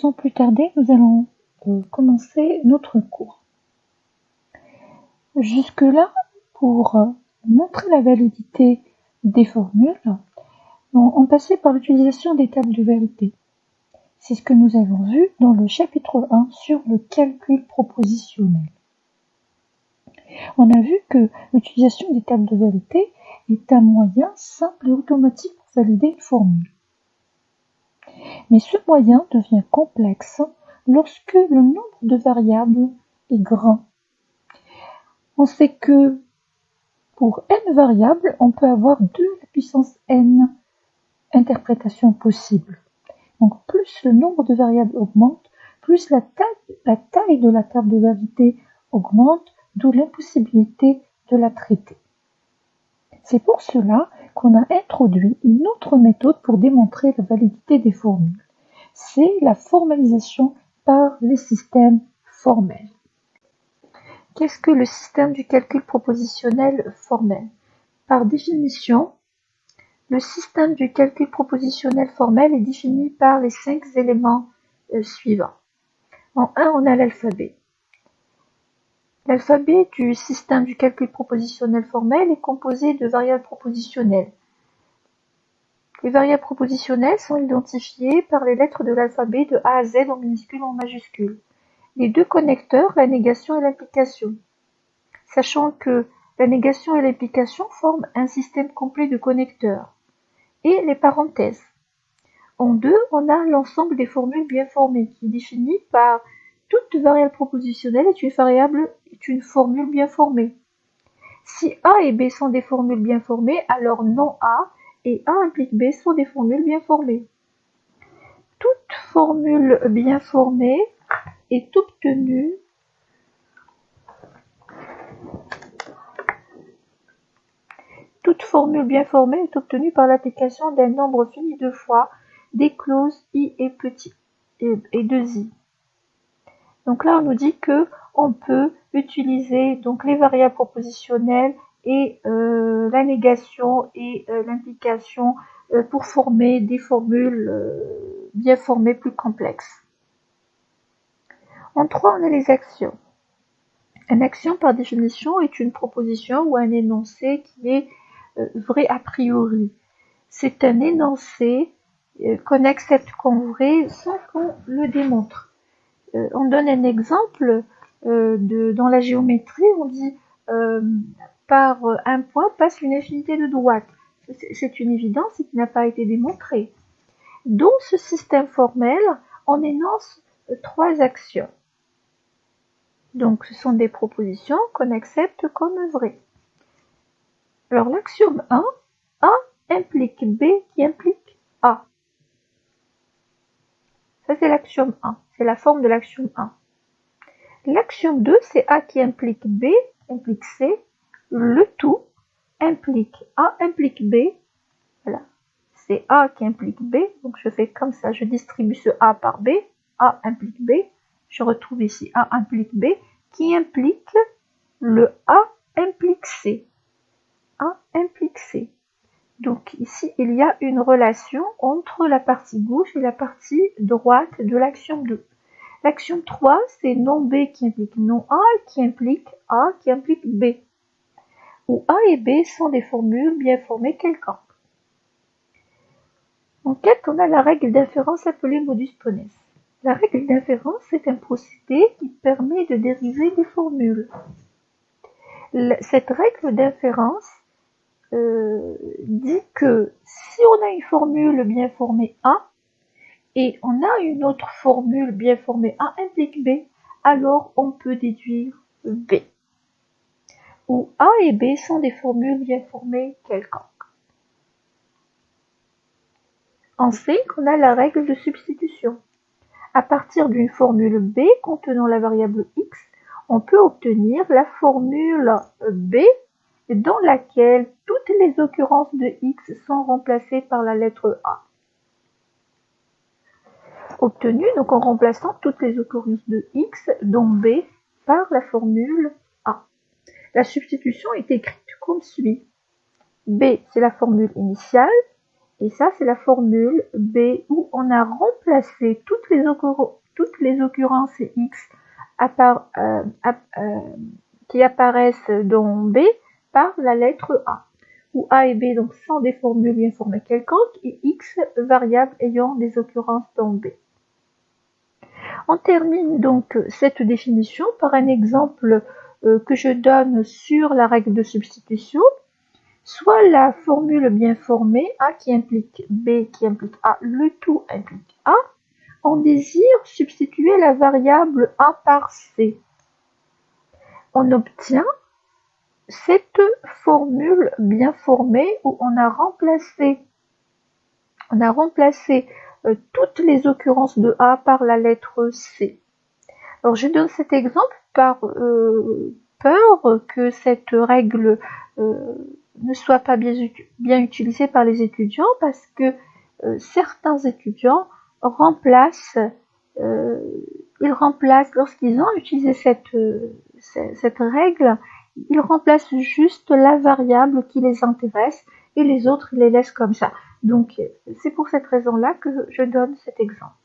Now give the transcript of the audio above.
sans plus tarder, nous allons commencer notre cours. Jusque-là, pour montrer la validité des formules, on passait par l'utilisation des tables de vérité. C'est ce que nous avons vu dans le chapitre 1 sur le calcul propositionnel. On a vu que l'utilisation des tables de vérité est un moyen simple et automatique pour valider une formule. Mais ce moyen devient complexe lorsque le nombre de variables est grand. On sait que pour n variables, on peut avoir 2 à la puissance n interprétations possibles. Donc plus le nombre de variables augmente, plus la taille de la table de vérité augmente, d'où l'impossibilité de la traiter. C'est pour cela qu'on a introduit une autre méthode pour démontrer la validité des formules. C'est la formalisation par les systèmes formels. Qu'est-ce que le système du calcul propositionnel formel? Par définition, le système du calcul propositionnel formel est défini par les 5 éléments suivants. En 1, on a l'alphabet. L'alphabet du système du calcul propositionnel formel est composé de variables propositionnelles. Les variables propositionnelles sont identifiées par les lettres de l'alphabet de A à Z en minuscule ou en majuscule. Les 2 connecteurs, la négation et l'implication. Sachant que la négation et l'implication forment un système complet de connecteurs. Et les parenthèses. En 2, on a l'ensemble des formules bien formées, qui est défini par toute variable propositionnelle est une formule bien formée. Si A et B sont des formules bien formées, alors non A et A implique B sont des formules bien formées. Toute formule bien formée est obtenue par l'application d'un nombre fini de fois des clauses I et petit et 2i. Donc là, on nous dit que on peut utiliser donc les variables propositionnelles et la négation et l'implication pour former des formules bien formées plus complexes. En 3, on a les actions. Une action, par définition, est une proposition ou un énoncé qui est vrai a priori. C'est un énoncé qu'on accepte comme vrai sans qu'on le démontre. On donne un exemple dans la géométrie, on dit par un point passe une infinité de droites. C'est une évidence et qui n'a pas été démontrée. Dans ce système formel, on énonce 3 actions. Donc ce sont des propositions qu'on accepte comme vraies. Alors l'axiome 1, A implique B qui implique A. Ça c'est l'axiome 1, c'est la forme de l'axiome 1. L'axiome 2, c'est A qui implique B, implique C. Le tout implique A implique B. Voilà, c'est A qui implique B. Donc je fais comme ça, je distribue ce A par B. A implique B. Je retrouve ici A implique B qui implique le A implique C. A implique C. Donc ici, il y a une relation entre la partie gauche et la partie droite de l'axiome 2. L'axiome 3, c'est non B qui implique non A, qui implique A, qui implique B. Où A et B sont des formules bien formées quelconques. En 4, on a la règle d'inférence appelée modus ponens. La règle d'inférence est un procédé qui permet de dériver des formules. Cette règle d'inférence dit que si on a une formule bien formée A, et on a une autre formule bien formée A implique B, alors on peut déduire B. Où A et B sont des formules bien formées quelconques. En 5, on a la règle de substitution. À partir d'une formule B contenant la variable x, on peut obtenir la formule B dans laquelle toutes les occurrences de x sont remplacées par la lettre A. Obtenu donc en remplaçant toutes les occurrences de x, dont B, par la formule A. La substitution est écrite comme suit. B, c'est la formule initiale, Et ça, c'est la formule B où on a remplacé toutes les occurrences X qui apparaissent dans B par la lettre A, où A et B donc sont des formules bien formées quelconques et X variables ayant des occurrences dans B. On termine donc cette définition par un exemple que je donne sur la règle de substitution. Soit la formule bien formée, A qui implique B qui implique A, le tout implique A, on désire substituer la variable A par C. On obtient cette formule bien formée où on a remplacé toutes les occurrences de A par la lettre C. Alors je donne cet exemple par peur que cette règle ne soit pas bien utilisée par les étudiants, parce que certains étudiants remplacent, lorsqu'ils ont utilisé cette règle, ils remplacent juste la variable qui les intéresse et les autres ils les laissent comme ça. Donc c'est pour cette raison-là que je donne cet exemple.